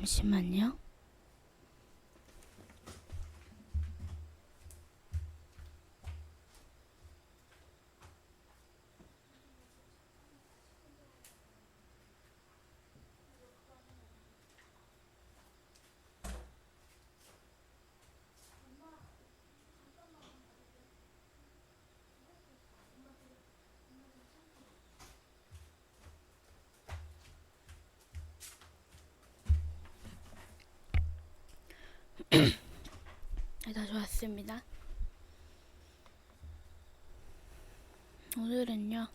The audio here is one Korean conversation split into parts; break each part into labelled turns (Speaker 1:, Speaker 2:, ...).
Speaker 1: 잠시만요. 네, 다 좋았습니다. 오늘은요.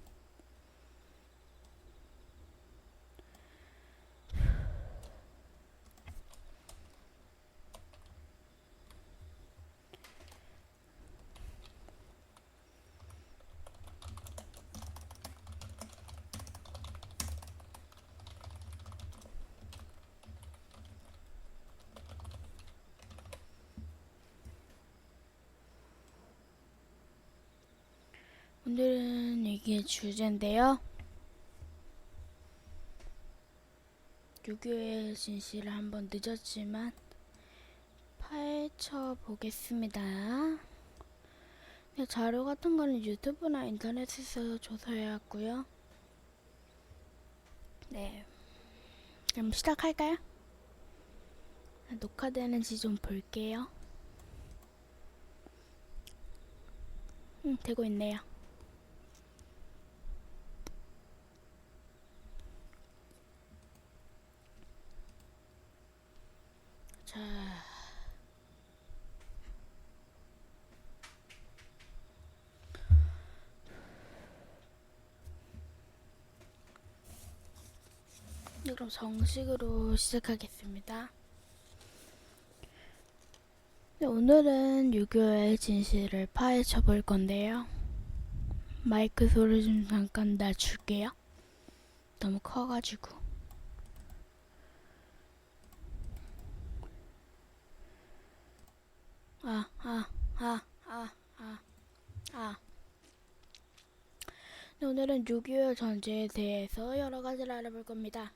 Speaker 1: 오늘은 이게 주제인데요. 유교의 진실을 한번 늦었지만 파헤쳐 보겠습니다. 네, 자료 같은 거는 유튜브나 인터넷에서 조사해 왔고요. 네, 그럼 시작할까요? 녹화되는지 좀 볼게요. 되고 있네요. 자, 그럼 정식으로 시작하겠습니다. 네, 오늘은 유교의 진실을 파헤쳐 볼 건데요. 마이크 소리 좀 잠깐 낮출게요. 너무 커가지고. 아, 아, 아, 아, 아, 아. 네, 오늘은 6.25 전쟁에 대해서 여러 가지를 알아볼 겁니다.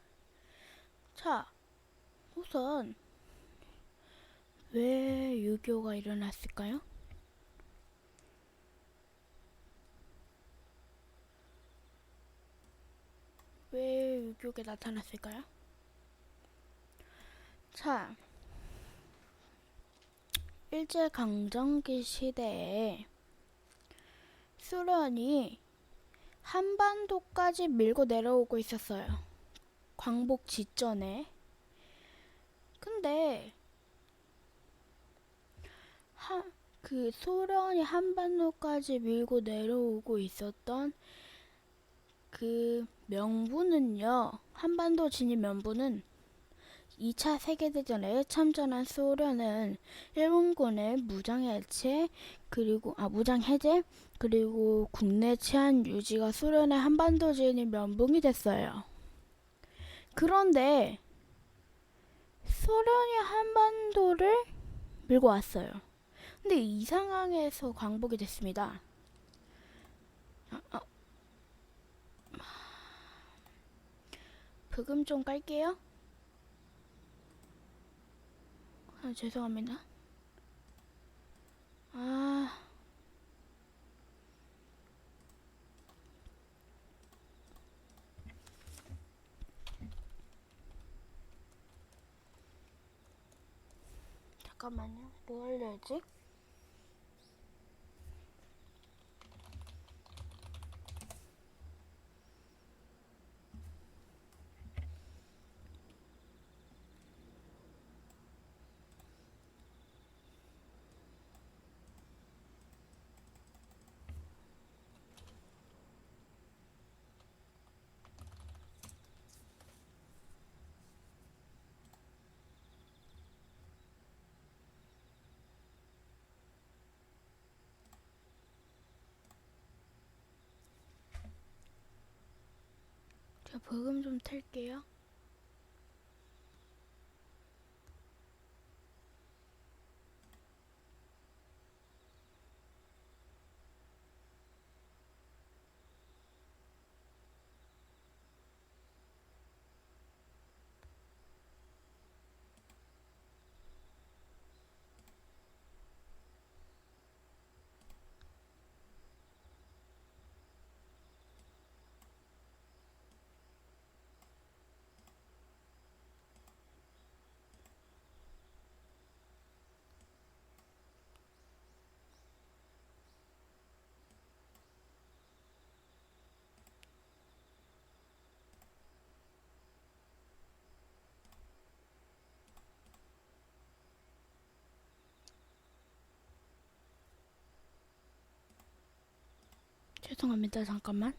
Speaker 1: 자, 우선 왜 6.25가 일어났을까요? 왜 6.25가 나타났을까요? 자, 일제강점기 시대에 소련이 한반도까지 밀고 내려오고 있었어요. 광복 직전에. 근데 그 소련이 한반도까지 밀고 내려오고 있었던 그 명분은요. 한반도 진입 명분은 2차 세계대전에 참전한 소련은 일본군의 무장 해제 그리고 국내 치안 유지가 소련의 한반도 진입 명분이 됐어요. 그런데 소련이 한반도를 밀고 왔어요. 근데 이 상황에서 광복이 됐습니다. 브금 좀 깔게요. 죄송합니다. 잠깐만요. 뭐 하려지? 제가 브금 좀 틀게요. 죄송합니다. 잠깐만.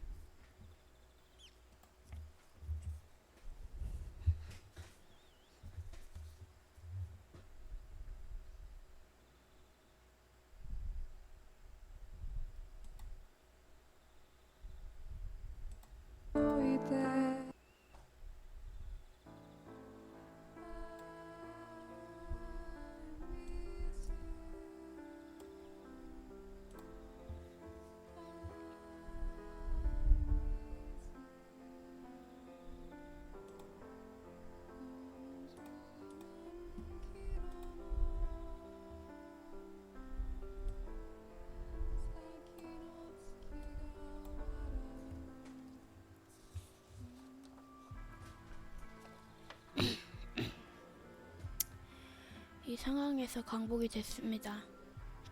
Speaker 1: 이 상황에서 광복이 됐습니다.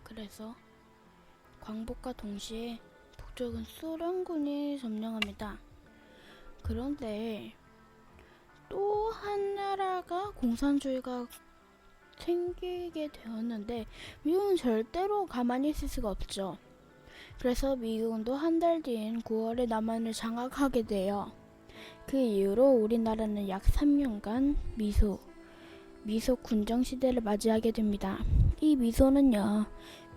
Speaker 1: 그래서 광복과 동시에 북쪽은 소련군이 점령합니다. 그런데 또 한 나라가 공산주의가 생기게 되었는데 미국은 절대로 가만히 있을 수가 없죠. 그래서 미국은 또 한 달 뒤인 9월에 남한을 장악하게 돼요. 그 이후로 우리나라는 약 3년간 미소 군정 시대를 맞이하게 됩니다. 이 미소는요,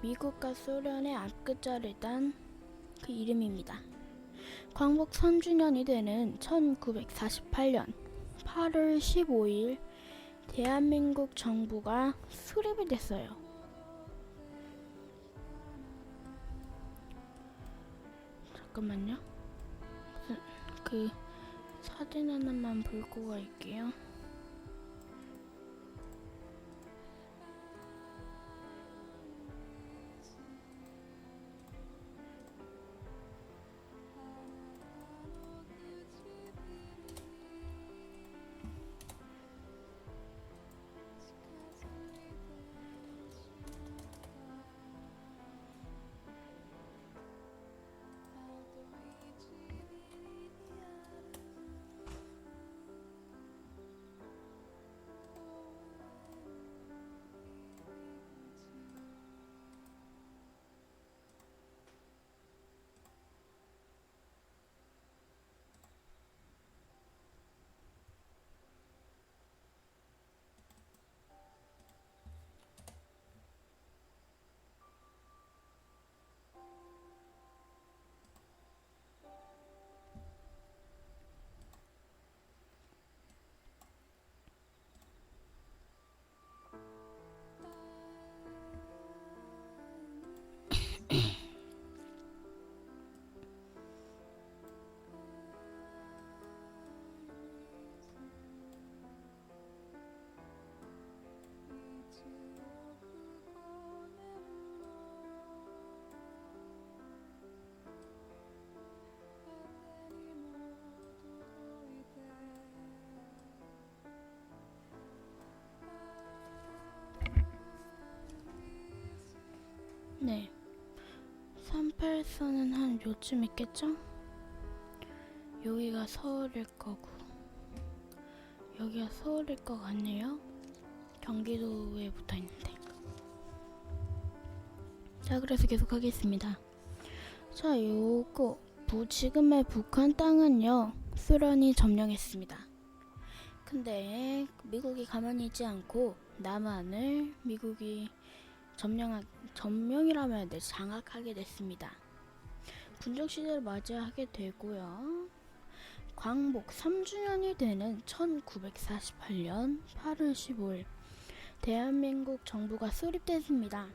Speaker 1: 미국과 소련의 앞글자를 딴 그 이름입니다. 광복 3주년이 되는 1948년 8월 15일 대한민국 정부가 수립이 됐어요. 잠깐만요. 그 사진 하나만 보고 갈게요. 네, 38선은 한 요쯤 있겠죠? 여기가 서울일 거고 여기가 서울일 것 같네요. 경기도에 붙어있는데. 자, 그래서 계속 하겠습니다. 자, 지금의 북한 땅은요, 소련이 점령했습니다. 근데 미국이 가만히 있지 않고 남한을 미국이 점령이라면 해야 돼, 장악하게 됐습니다. 군정시대를 맞이하게 되고요. 광복 3주년이 되는 1948년 8월 15일 대한민국 정부가 수립됐습니다.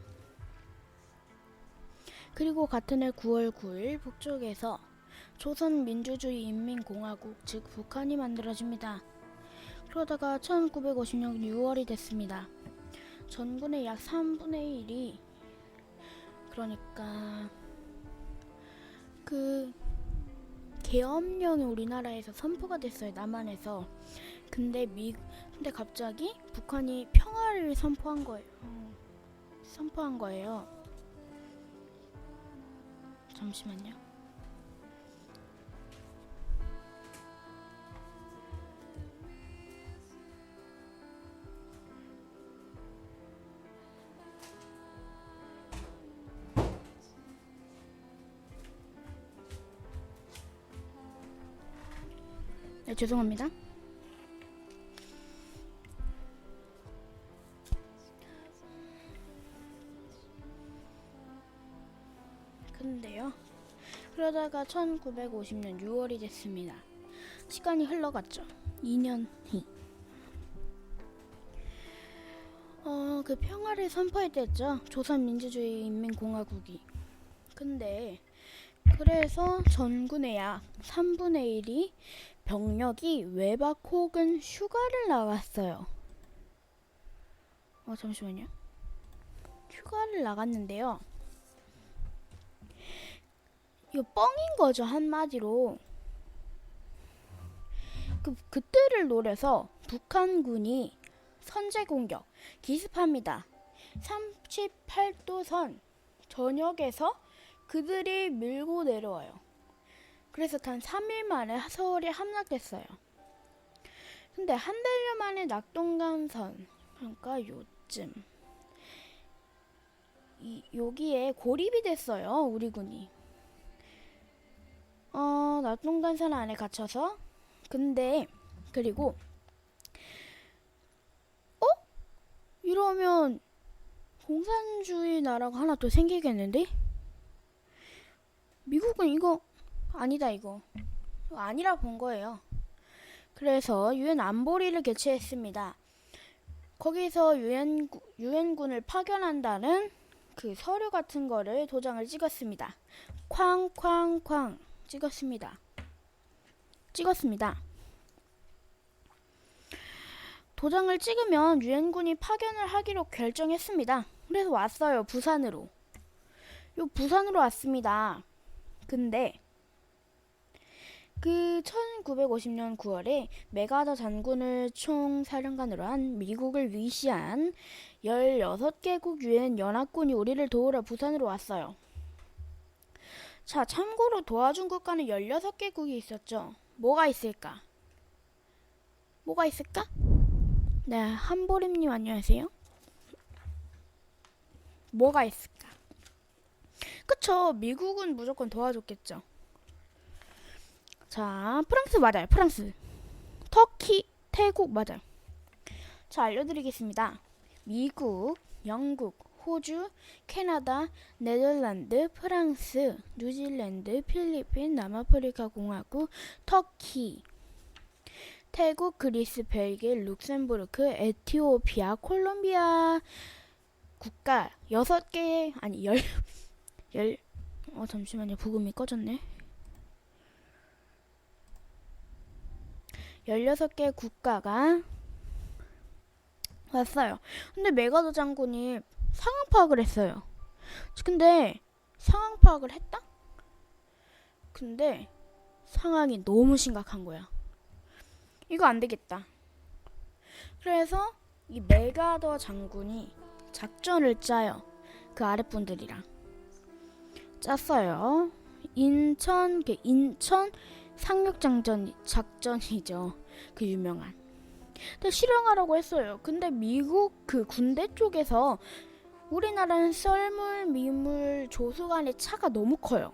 Speaker 1: 그리고 같은 해 9월 9일 북쪽에서 조선민주주의인민공화국 즉 북한이 만들어집니다. 그러다가 1950년 6월이 됐습니다. 전군의 약 3분의 1이 그러니까 그 계엄령이 우리나라에서 선포가 됐어요. 남한에서. 근데 갑자기 북한이 평화를 선포한 거예요. 잠시만요. 네, 죄송합니다. 근데요, 그러다가 1950년 6월이 됐습니다. 시간이 흘러갔죠. 2년이. 그 평화를 선포했댔죠. 조선민주주의인민공화국이. 근데 그래서 전군의 약 3분의 1이 병력이 외박 혹은 휴가를 나갔어요. 잠시만요. 휴가를 나갔는데요. 이거 뻥인 거죠, 한마디로. 그때를 노려서 북한군이 선제 공격, 기습합니다. 38도선 전역에서 그들이 밀고 내려와요. 그래서 단 3일 만에 서울에 함락됐어요. 근데 한 달여 만에 낙동강선, 그러니까 요쯤 여기에 고립이 됐어요, 우리 군이. 낙동강선 안에 갇혀서. 근데 그리고 이러면 공산주의 나라가 하나 또 생기겠는데? 미국은 이거 아니다, 이거 아니라 본 거예요. 그래서 유엔 안보리를 개최했습니다. 거기서 유엔군을 파견한다는 그 서류 같은 거를 도장을 찍었습니다. 쾅쾅쾅 찍었습니다. 도장을 찍으면 유엔군이 파견을 하기로 결정했습니다. 그래서 왔어요, 부산으로. 부산으로 왔습니다. 근데 그 1950년 9월에 맥아더 장군을 총사령관으로 한 미국을 위시한 16개국 유엔 연합군이 우리를 도우러 부산으로 왔어요. 자, 참고로 도와준 국가는 16개국이 있었죠. 뭐가 있을까? 네, 한보림님 안녕하세요. 뭐가 있을까? 그쵸, 미국은 무조건 도와줬겠죠. 자, 프랑스 맞아요. 프랑스, 터키, 태국 맞아요. 자, 알려드리겠습니다. 미국, 영국, 호주, 캐나다, 네덜란드, 프랑스, 뉴질랜드, 필리핀, 남아프리카 공화국, 터키, 태국, 그리스, 벨기에, 룩셈부르크, 에티오피아, 콜롬비아 국가 6개, 아니 잠시만요. 부금이 꺼졌네. 16개 국가가 왔어요. 근데 맥아더 장군이 상황 파악을 했어요. 근데 상황 파악을 했다? 근데 상황이 너무 심각한 거야. 이거 안 되겠다. 그래서 이 맥아더 장군이 작전을 짜요. 그 아랫분들이랑 짰어요. 인천 상륙작전이죠. 그 유명한. 근데 실행하라고 했어요. 근데 미국 그 군대 쪽에서 우리나라는 썰물, 미물, 조수 간의 차가 너무 커요.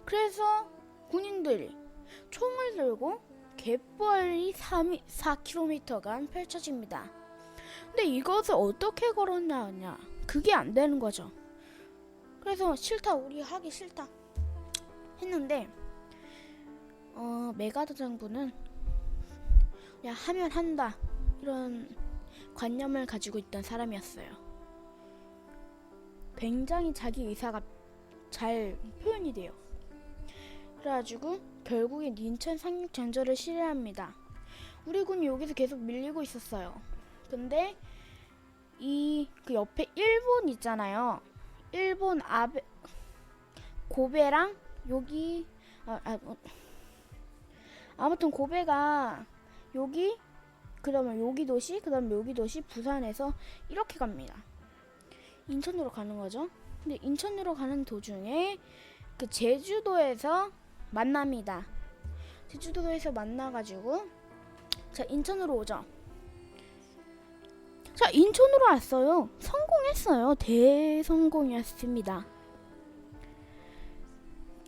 Speaker 1: 그래서 군인들이 총을 들고 갯벌이 4km간 펼쳐집니다. 근데 이것을 어떻게 걸었냐, 그게 안 되는 거죠. 그래서 싫다, 우리 하기 싫다 했는데 맥아더 장군은 그냥 하면 한다, 이런 관념을 가지고 있던 사람이었어요. 굉장히 자기 의사가 잘 표현이 돼요. 그래가지고 결국엔 인천 상륙작전을 실행합니다. 우리 군이 여기서 계속 밀리고 있었어요. 근데 그 옆에 일본 있잖아요. 일본 고베랑 여기 아무튼 고베가 여기, 그다음에 여기 도시, 그다음에 여기 도시, 부산에서 이렇게 갑니다. 인천으로 가는 거죠. 근데 인천으로 가는 도중에 그 제주도에서 만납니다. 제주도에서 만나가지고 자, 인천으로 오죠. 자, 인천으로 왔어요. 성공했어요. 대성공이었습니다.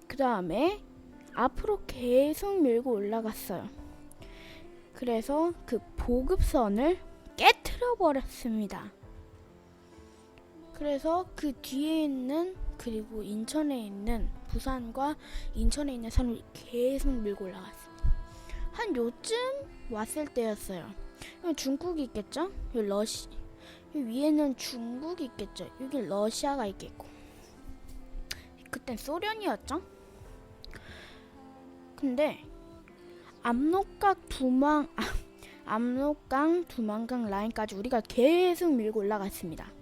Speaker 1: 그 다음에 앞으로 계속 밀고 올라갔어요. 그래서 그 보급선을 깨트려 버렸습니다. 그래서 그 뒤에 있는, 그리고 인천에 있는, 부산과 인천에 있는 산을 계속 밀고 올라갔습니다. 한 요쯤 왔을 때였어요. 여기 중국이 있겠죠? 여기 여기 위에는 중국이 있겠죠? 여기 러시아가 있겠고, 그땐 소련이었죠? 근데 압록강 두만강 라인까지 우리가 계속 밀고 올라갔습니다.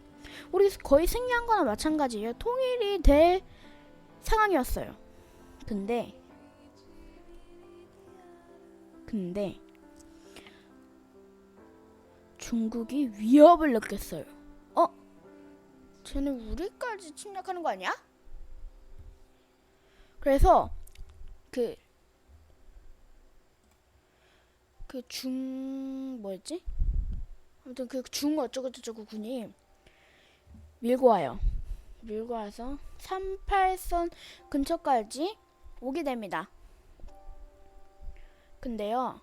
Speaker 1: 우리 거의 승리한 거나 마찬가지예요. 통일이 될 상황이었어요. 근데 중국이 위협을 느꼈어요. 쟤는 우리까지 침략하는 거 아니야? 그래서 아무튼 그 중 어쩌고저쩌고 군이 밀고 와요. 밀고 와서 38선 근처까지 오게 됩니다. 근데요,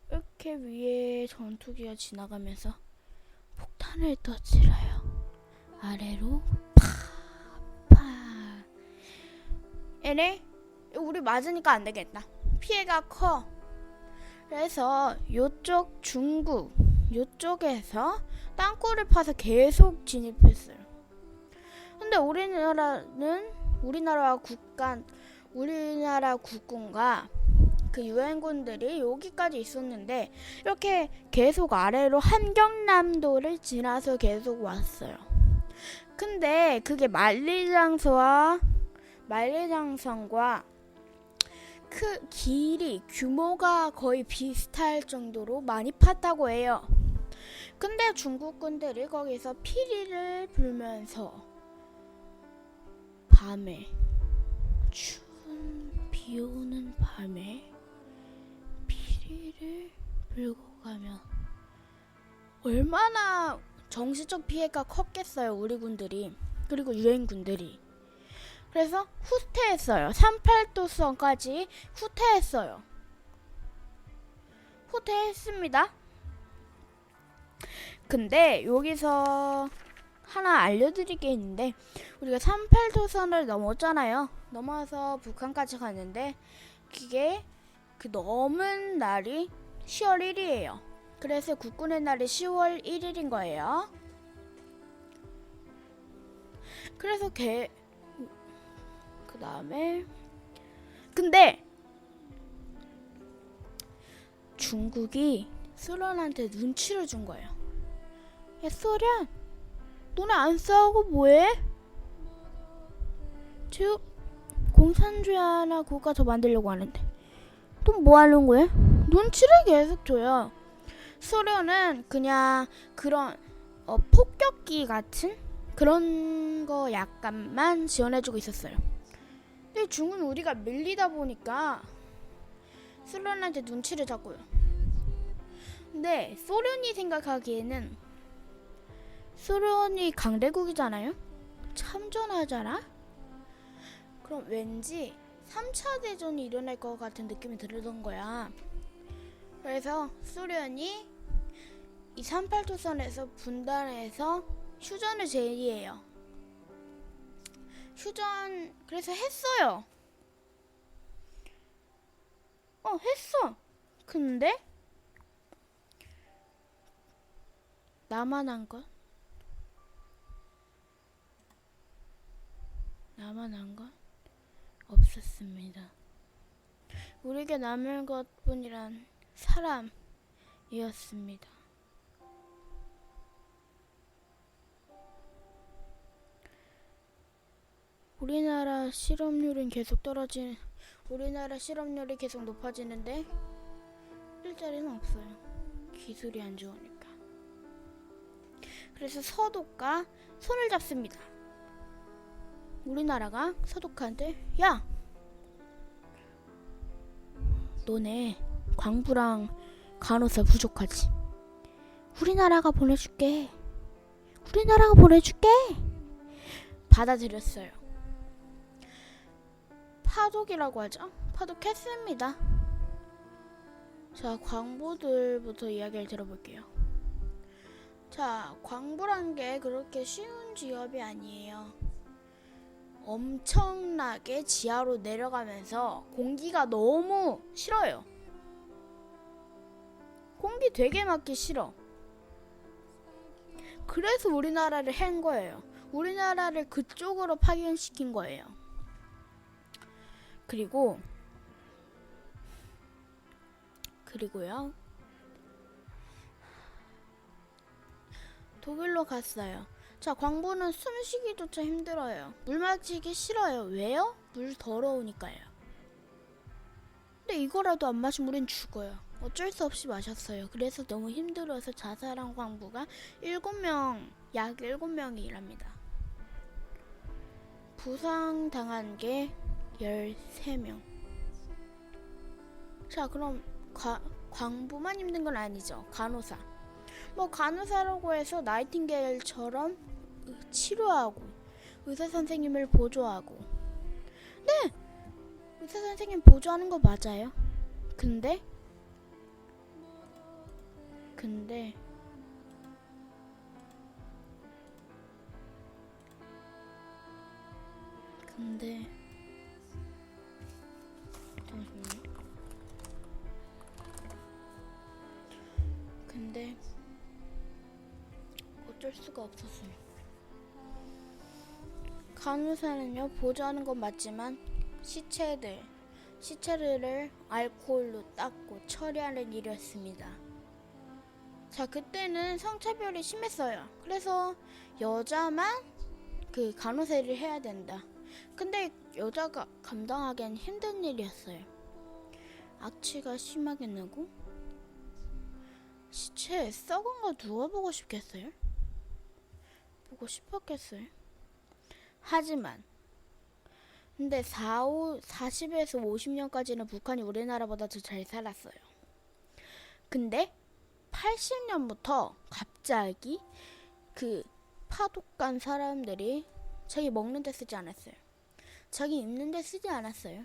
Speaker 1: 이렇게 위에 전투기가 지나가면서 폭탄을 터뜨려요. 아래로 팍팍. 얘네 우리 맞으니까 안 되겠다. 피해가 커. 그래서 요쪽 중국 요쪽에서 땅굴을 파서 계속 진입했어요. 근데 우리나라 국군과 그 유엔군들이 여기까지 있었는데 이렇게 계속 아래로 함경남도를 지나서 계속 왔어요. 근데 그게 만리장성과 그 길이 규모가 거의 비슷할 정도로 많이 팠다고 해요. 근데 중국군들이 거기서 피리를 불면서 밤에, 추운 비 오는 밤에 피리를 불고 가면 얼마나 정신적 피해가 컸겠어요, 우리 군들이. 그리고 유엔군들이. 그래서 후퇴했어요. 38도선까지 후퇴했습니다. 근데 여기서 하나 알려드릴 게 있는데, 우리가 38도선을 넘었잖아요. 넘어서 북한까지 갔는데 그게 그 넘은 날이 10월 1일이에요. 그래서 국군의 날이 10월 1일인 거예요. 그래서 그 다음에 근데 중국이 소련한테 눈치를 준 거예요. 야, 소련, 너네 안 싸우고 뭐해? 지금 공산주의 하나 국가 더 만들려고 하는데 또 뭐 하는 거야? 눈치를 계속 줘요. 소련은 그냥 그런 폭격기 같은 그런 거 약간만 지원해주고 있었어요. 근데 중은 우리가 밀리다 보니까 소련한테 눈치를 줬고요. 근데 소련이 생각하기에는 소련이 강대국이잖아요. 참전하잖아. 그럼 왠지 3차 대전이 일어날 것 같은 느낌이 들던 거야. 그래서 소련이 이 38도선에서 분단해서 휴전을 제의해요. 그래서 했어요. 했어. 근데 나만 한 건 없었습니다. 우리에게 남은 것뿐이란 사람이었습니다. 우리나라 실업률이 계속 높아지는데 일자리는 없어요. 기술이 안 좋으니까. 그래서 서독과 손을 잡습니다. 우리나라가 서독한테, 야, 너네 광부랑 간호사 부족하지? 우리나라가 보내줄게. 받아들였어요. 파독이라고 하죠. 파독했습니다. 자, 광부들부터 이야기를 들어볼게요. 자, 광부란 게 그렇게 쉬운 직업이 아니에요. 엄청나게 지하로 내려가면서 공기가 너무 싫어요. 공기 되게 맡기 싫어. 그래서 우리나라를 한 거예요. 우리나라를 그쪽으로 파견시킨 거예요. 그리고요. 독일로 갔어요. 자, 광부는 숨쉬기조차 힘들어요. 물 마시기 싫어요. 왜요? 물 더러우니까요. 근데 이거라도 안 마시면 우린 죽어요. 어쩔 수 없이 마셨어요. 그래서 너무 힘들어서 자살한 광부가 약 7명이 일합니다. 부상당한 게 13명. 자, 그럼 광부만 힘든 건 아니죠. 간호사. 간호사라고 해서 나이팅게일처럼 치료하고 의사 선생님을 보조하고. 네! 의사 선생님 보조하는 거 맞아요. 근데 잠시만요. 근데 어쩔 수가 없었어요. 간호사는요, 보조하는 건 맞지만 시체를 알코올로 닦고 처리하는 일이었습니다. 자, 그때는 성차별이 심했어요. 그래서 여자만 그 간호사 일을 해야 된다. 근데 여자가 감당하기엔 힘든 일이었어요. 악취가 심하게 나고 시체에 썩은 거 누가 보고 싶겠어요? 보고 싶었겠어요? 하지만 근데 40에서 50년까지는 북한이 우리나라보다 더 잘 살았어요. 근데 80년부터 갑자기 그 파독간 사람들이 자기 먹는 데 쓰지 않았어요. 자기 입는 데 쓰지 않았어요.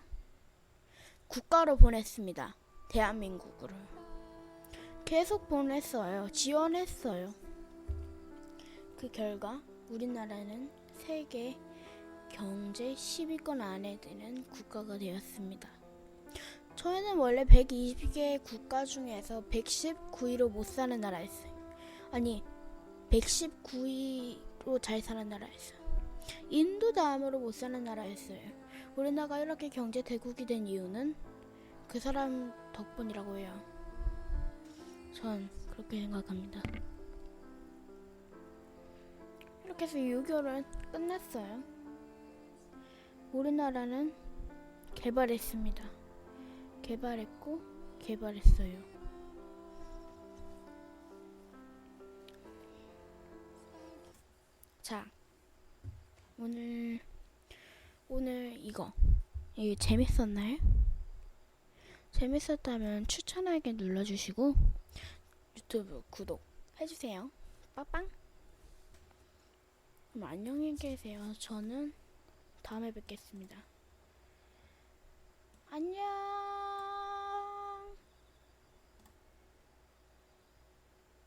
Speaker 1: 국가로 보냈습니다. 대한민국으로. 계속 보냈어요. 지원했어요. 그 결과 우리나라는 세계 경제 10위권 안에 드는 국가가 되었습니다. 저희는 원래 120개 국가 중에서 119위로 못 사는 나라였어요. 아니, 119위로 잘 사는 나라였어요. 인도 다음으로 못 사는 나라였어요. 우리나라가 이렇게 경제 대국이 된 이유는 그 사람 덕분이라고 해요. 전 그렇게 생각합니다. 이렇게 해서 6.25는 끝났어요. 우리나라는 개발했습니다. 개발했고 개발했어요. 자, 오늘 이거 재밌었나요? 재밌었다면 추천하기 눌러주시고 유튜브 구독 해주세요. 빠빵. 그럼 안녕히 계세요. 저는 다음에 뵙겠습니다. 안녕.